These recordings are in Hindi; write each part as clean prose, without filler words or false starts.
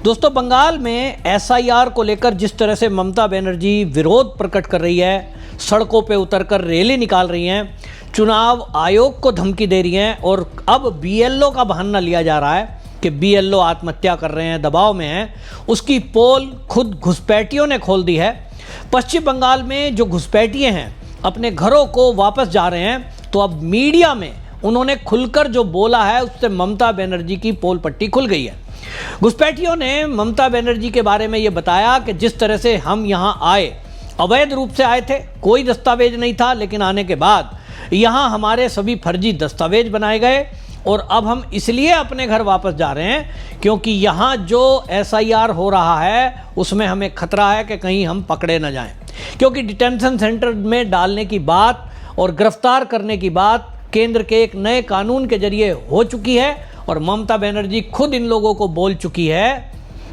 दोस्तों, बंगाल में एसआईआर को लेकर जिस तरह से ममता बनर्जी विरोध प्रकट कर रही है, सड़कों पे उतरकर रैली निकाल रही हैं, चुनाव आयोग को धमकी दे रही हैं और अब बीएलओ का बहाना लिया जा रहा है कि बीएलओ आत्महत्या कर रहे हैं, दबाव में हैं, उसकी पोल खुद घुसपैठियों ने खोल दी है। पश्चिम बंगाल में जो घुसपैठिए हैं अपने घरों को वापस जा रहे हैं, तो अब मीडिया में उन्होंने खुलकर जो बोला है उससे ममता बनर्जी की पोल पट्टी खुल गई है। घुसपैठियों ने ममता बनर्जी के बारे में ये बताया कि जिस तरह से हम यहाँ आए, अवैध रूप से आए थे, कोई दस्तावेज नहीं था, लेकिन आने के बाद यहाँ हमारे सभी फर्जी दस्तावेज बनाए गए और अब हम इसलिए अपने घर वापस जा रहे हैं क्योंकि यहाँ जो एसआईआर हो रहा है उसमें हमें खतरा है कि कहीं हम पकड़े न जाएं, क्योंकि डिटेंशन सेंटर में डालने की बात और गिरफ्तार करने की बात केंद्र के एक नए कानून के जरिए हो चुकी है और ममता बनर्जी खुद इन लोगों को बोल चुकी है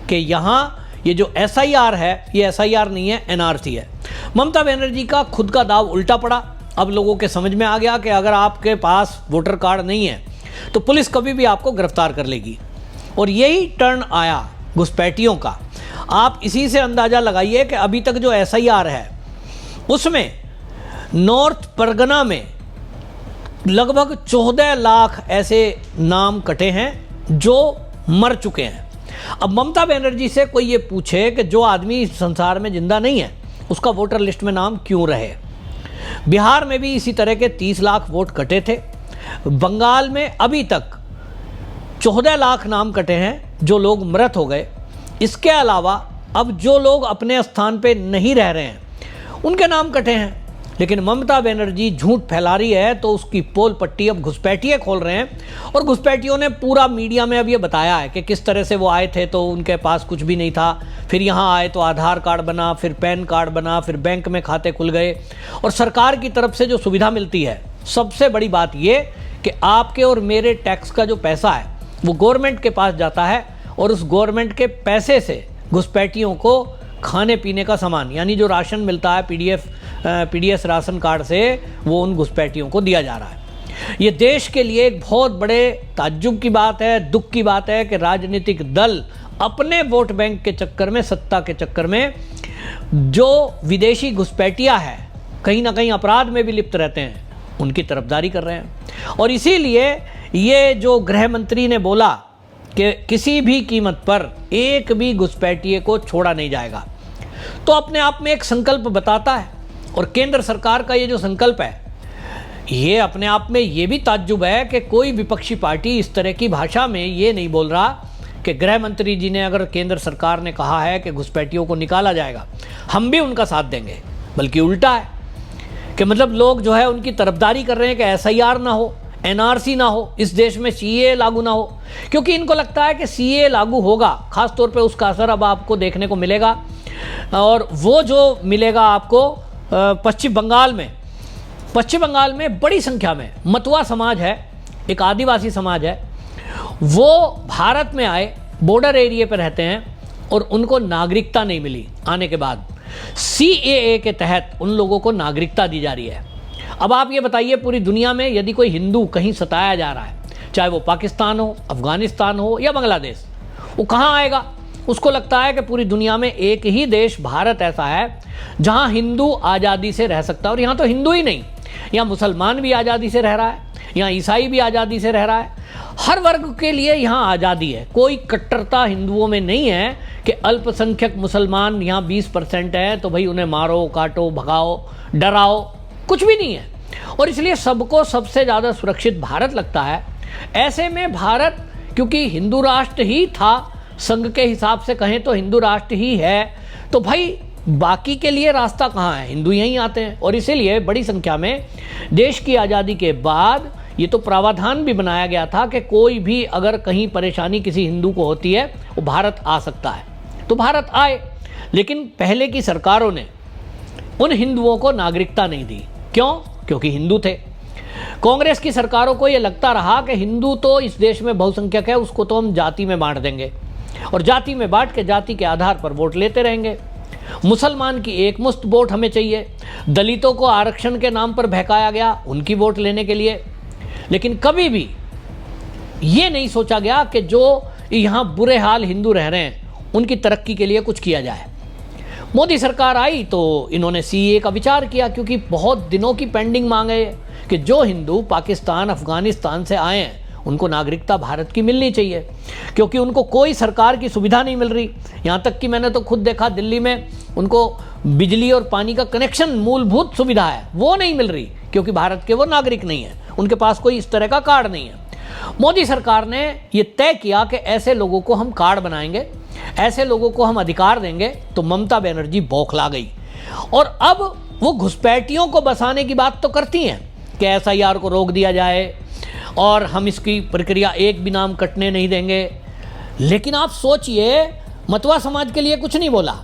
कि यहाँ ये जो एसआईआर है ये एसआईआर नहीं है, एनआरसी है। ममता बनर्जी का खुद का दाव उल्टा पड़ा। अब लोगों के समझ में आ गया कि अगर आपके पास वोटर कार्ड नहीं है तो पुलिस कभी भी आपको गिरफ्तार कर लेगी और यही टर्न आया घुसपैठियों का। आप इसी से अंदाज़ा लगाइए कि अभी तक जो एसआईआर है उसमें नॉर्थ परगना में लगभग 14 लाख ऐसे नाम कटे हैं जो मर चुके हैं। अब ममता बनर्जी से कोई ये पूछे कि जो आदमी इस संसार में जिंदा नहीं है उसका वोटर लिस्ट में नाम क्यों रहे। बिहार में भी इसी तरह के 30 लाख वोट कटे थे। बंगाल में अभी तक 14 लाख नाम कटे हैं जो लोग मृत हो गए। इसके अलावा अब जो लोग अपने स्थान पे नहीं रह रहे हैं उनके नाम कटे हैं, लेकिन ममता बनर्जी झूठ फैला रही है तो उसकी पोल पट्टी अब घुसपैठिए खोल रहे हैं। और घुसपैठियों ने पूरा मीडिया में अब ये बताया है कि किस तरह से वो आए थे तो उनके पास कुछ भी नहीं था, फिर यहाँ आए तो आधार कार्ड बना, फिर पैन कार्ड बना, फिर बैंक में खाते खुल गए और सरकार की तरफ से जो सुविधा मिलती है, सबसे बड़ी बात ये कि आपके और मेरे टैक्स का जो पैसा है वो गवर्नमेंट के पास जाता है और उस गवर्नमेंट के पैसे से घुसपैठियों को खाने पीने का सामान यानी जो राशन मिलता है पीडीएस राशन कार्ड से, वो उन घुसपैठियों को दिया जा रहा है। ये देश के लिए एक बहुत बड़े ताज्जुब की बात है, दुख की बात है कि राजनीतिक दल अपने वोट बैंक के चक्कर में, सत्ता के चक्कर में जो विदेशी घुसपैठिया है कहीं ना कहीं अपराध में भी लिप्त रहते हैं, उनकी तरफदारी कर रहे हैं। और इसीलिए ये जो गृह मंत्री ने बोला कि किसी भी कीमत पर एक भी घुसपैठिए को छोड़ा नहीं जाएगा, तो अपने आप में एक संकल्प बताता है। और केंद्र सरकार का ये जो संकल्प है ये अपने आप में ये भी ताज्जुब है कि कोई विपक्षी पार्टी इस तरह की भाषा में ये नहीं बोल रहा कि गृह मंत्री जी ने अगर केंद्र सरकार ने कहा है कि घुसपैठियों को निकाला जाएगा हम भी उनका साथ देंगे, बल्कि उल्टा है कि मतलब लोग जो है उनकी तरफदारी कर रहे हैं कि एसआईआर ना हो, एनआरसी ना हो, इस देश में सीए लागू ना हो, क्योंकि इनको लगता है कि सीए लागू होगा, खास तौर पे उसका असर अब आपको देखने को मिलेगा। और वो जो मिलेगा आपको पश्चिम बंगाल में बड़ी संख्या में मतुआ समाज है, एक आदिवासी समाज है, वो भारत में आए, बॉर्डर एरिया पर रहते हैं और उनको नागरिकता नहीं मिली। आने के बाद सीएए के तहत उन लोगों को नागरिकता दी जा रही है। अब आप ये बताइए, पूरी दुनिया में यदि कोई हिंदू कहीं सताया जा रहा है, चाहे वो पाकिस्तान हो, अफगानिस्तान हो या बांग्लादेश, वो कहाँ आएगा? उसको लगता है कि पूरी दुनिया में एक ही देश भारत ऐसा है जहाँ हिंदू आज़ादी से रह सकता है। और यहाँ तो हिंदू ही नहीं, यहाँ मुसलमान भी आज़ादी से रह रहा है, यहाँ ईसाई भी आज़ादी से रह रहा है, हर वर्ग के लिए यहाँ आज़ादी है। कोई कट्टरता हिंदुओं में नहीं है कि अल्पसंख्यक मुसलमान यहाँ 20% है तो भाई उन्हें मारो, काटो, भगाओ, डराओ, कुछ भी नहीं है। और इसलिए सबको सबसे ज़्यादा सुरक्षित भारत लगता है। ऐसे में भारत क्योंकि हिंदू राष्ट्र ही था, संघ के हिसाब से कहें तो हिंदू राष्ट्र ही है, तो भाई बाकी के लिए रास्ता कहाँ है? हिंदू यहीं आते हैं। और इसीलिए बड़ी संख्या में देश की आज़ादी के बाद ये तो प्रावधान भी बनाया गया था कि कोई भी अगर कहीं परेशानी किसी हिंदू को होती है वो भारत आ सकता है, तो भारत आए। लेकिन पहले की सरकारों ने उन हिंदुओं को नागरिकता नहीं दी। क्यों? क्योंकि हिंदू थे। कांग्रेस की सरकारों को ये लगता रहा कि हिंदू तो इस देश में बहुसंख्यक है, उसको तो हम जाति में बांट देंगे और जाति में बांट के जाति के आधार पर वोट लेते रहेंगे। मुसलमान की एक मुश्त वोट हमें चाहिए। दलितों को आरक्षण के नाम पर बहकाया गया उनकी वोट लेने के लिए, लेकिन कभी भी ये नहीं सोचा गया कि जो यहाँ बुरे हाल हिंदू रह रहे हैं उनकी तरक्की के लिए कुछ किया जाए। मोदी सरकार आई तो इन्होंने सीएए का विचार किया, क्योंकि बहुत दिनों की पेंडिंग मांग है कि जो हिंदू पाकिस्तान अफगानिस्तान से आए हैं उनको नागरिकता भारत की मिलनी चाहिए, क्योंकि उनको कोई सरकार की सुविधा नहीं मिल रही। यहाँ तक कि मैंने तो खुद देखा दिल्ली में उनको बिजली और पानी का कनेक्शन, मूलभूत सुविधा है, वो नहीं मिल रही, क्योंकि भारत के वो नागरिक नहीं है, उनके पास कोई इस तरह का कार्ड नहीं है। मोदी सरकार ने ये तय किया कि ऐसे लोगों को हम कार्ड बनाएंगे, ऐसे लोगों को हम अधिकार देंगे। तो ममता बनर्जी बौखला गई और अब वो घुसपैठियों को बसाने की बात तो करती हैं कि एसआईआर को रोक दिया जाए और हम इसकी प्रक्रिया एक भी नाम कटने नहीं देंगे। लेकिन आप सोचिए, मतवा समाज के लिए कुछ नहीं बोला।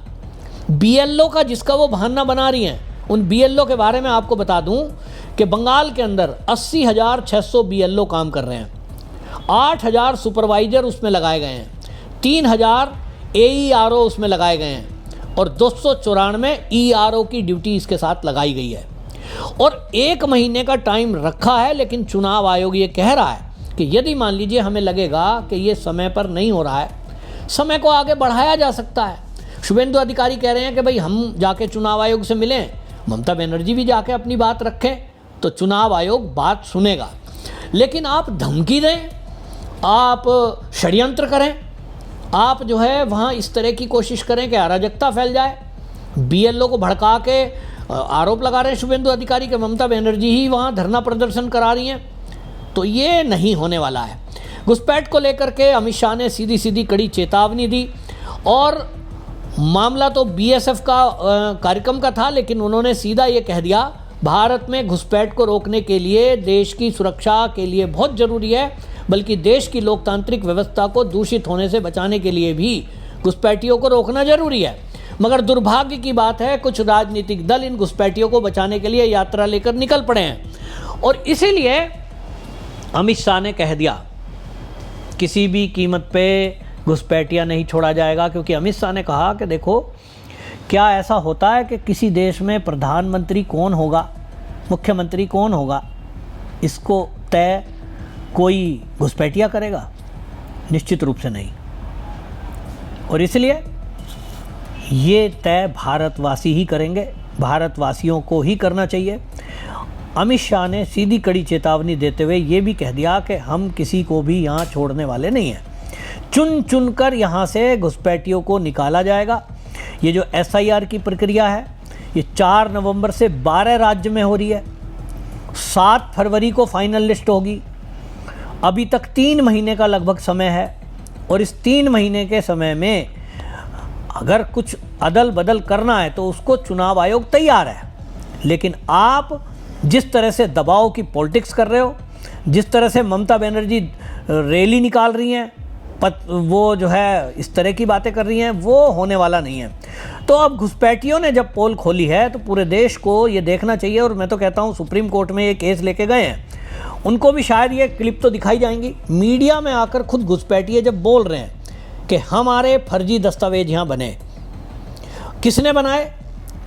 बीएलओ का जिसका वो बहाना बना रही हैं, उन बीएलओ के बारे में आपको बता दूं कि बंगाल के अंदर 80,600 बीएलओ काम कर रहे हैं, 8,000 सुपरवाइजर उसमें लगाए गए हैं, 3,000 एईआरओ उसमें लगाए गए हैं और 294 ईआरओ की ड्यूटी इसके साथ लगाई गई है। और 1 महीने का टाइम रखा है, लेकिन चुनाव आयोग ये कह रहा है कि यदि मान लीजिए हमें लगेगा कि ये समय पर नहीं हो रहा है, समय को आगे बढ़ाया जा सकता है। शुभेंदु अधिकारी कह रहे हैं कि भाई हम जाके चुनाव आयोग से मिलें, ममता बनर्जी भी जाके अपनी बात रखें तो चुनाव आयोग बात सुनेगा। लेकिन आप धमकी दें, आप षड्यंत्र करें, आप जो है वहाँ इस तरह की कोशिश करें कि अराजकता फैल जाए, बीएलओ को भड़का के आरोप लगा रहे हैं शुभेंदु अधिकारी के ममता बनर्जी ही वहाँ धरना प्रदर्शन करा रही हैं, तो ये नहीं होने वाला है। घुसपैठ को लेकर के अमित शाह ने सीधी सीधी कड़ी चेतावनी दी और मामला तो बीएसएफ का कार्यक्रम का था, लेकिन उन्होंने सीधा ये कह दिया भारत में घुसपैठ को रोकने के लिए देश की सुरक्षा के लिए बहुत ज़रूरी है, बल्कि देश की लोकतांत्रिक व्यवस्था को दूषित होने से बचाने के लिए भी घुसपैठियों को रोकना जरूरी है। मगर दुर्भाग्य की बात है, कुछ राजनीतिक दल इन घुसपैठियों को बचाने के लिए यात्रा लेकर निकल पड़े हैं और इसीलिए अमित शाह ने कह दिया किसी भी कीमत पे घुसपैठिया नहीं छोड़ा जाएगा। क्योंकि अमित शाह ने कहा कि देखो, क्या ऐसा होता है कि किसी देश में प्रधानमंत्री कौन होगा, मुख्यमंत्री कौन होगा, इसको तय कोई घुसपैठिया करेगा? निश्चित रूप से नहीं। और इसलिए ये तय भारतवासी ही करेंगे, भारतवासियों को ही करना चाहिए। अमित शाह ने सीधी कड़ी चेतावनी देते हुए ये भी कह दिया कि हम किसी को भी यहाँ छोड़ने वाले नहीं हैं, चुन चुन कर यहाँ से घुसपैठियों को निकाला जाएगा। ये जो एसआईआर की प्रक्रिया है ये 4 नवंबर से 12 राज्य में हो रही है, 7 फरवरी को फाइनल लिस्ट होगी। अभी तक 3 महीने का लगभग समय है और इस 3 महीने के समय में अगर कुछ अदल बदल करना है तो उसको चुनाव आयोग तैयार है। लेकिन आप जिस तरह से दबाव की पॉलिटिक्स कर रहे हो, जिस तरह से ममता बनर्जी रैली निकाल रही हैं, वो जो है इस तरह की बातें कर रही हैं, वो होने वाला नहीं है। तो अब घुसपैठियों ने जब पोल खोली है तो पूरे देश को ये देखना चाहिए। और मैं तो कहता हूँ सुप्रीम कोर्ट में ये केस लेके गए हैं, उनको भी शायद ये क्लिप तो दिखाई जाएंगी। मीडिया में आकर खुद घुसपैठिए जब बोल रहे हैं कि हमारे फर्जी दस्तावेज यहाँ बने, किसने बनाए,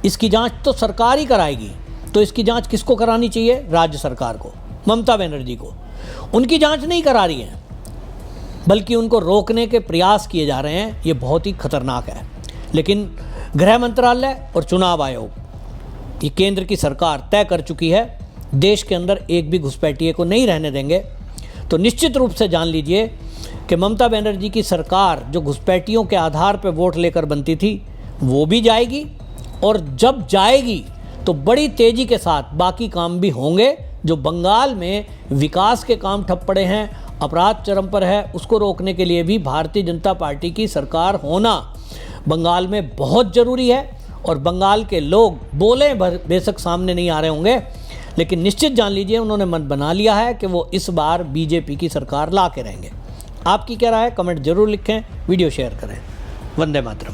इसकी जांच तो सरकार ही कराएगी। तो इसकी जांच किसको करानी चाहिए? राज्य सरकार को, ममता बनर्जी को। उनकी जांच नहीं करा रही है, बल्कि उनको रोकने के प्रयास किए जा रहे हैं। ये बहुत ही खतरनाक है। लेकिन गृह मंत्रालय और चुनाव आयोग, ये केंद्र की सरकार तय कर चुकी है, देश के अंदर एक भी घुसपैठिए को नहीं रहने देंगे। तो निश्चित रूप से जान लीजिए कि ममता बनर्जी की सरकार जो घुसपैठियों के आधार पर वोट लेकर बनती थी वो भी जाएगी, और जब जाएगी तो बड़ी तेज़ी के साथ बाकी काम भी होंगे। जो बंगाल में विकास के काम ठप पड़े हैं, अपराध चरम पर है, उसको रोकने के लिए भी भारतीय जनता पार्टी की सरकार होना बंगाल में बहुत ज़रूरी है। और बंगाल के लोग बोले बेशक सामने नहीं आ रहे होंगे, लेकिन निश्चित जान लीजिए उन्होंने मन बना लिया है कि वो इस बार बीजेपी की सरकार ला के रहेंगे। आपकी क्या राय है? कमेंट जरूर लिखें, वीडियो शेयर करें। वंदे मातरम।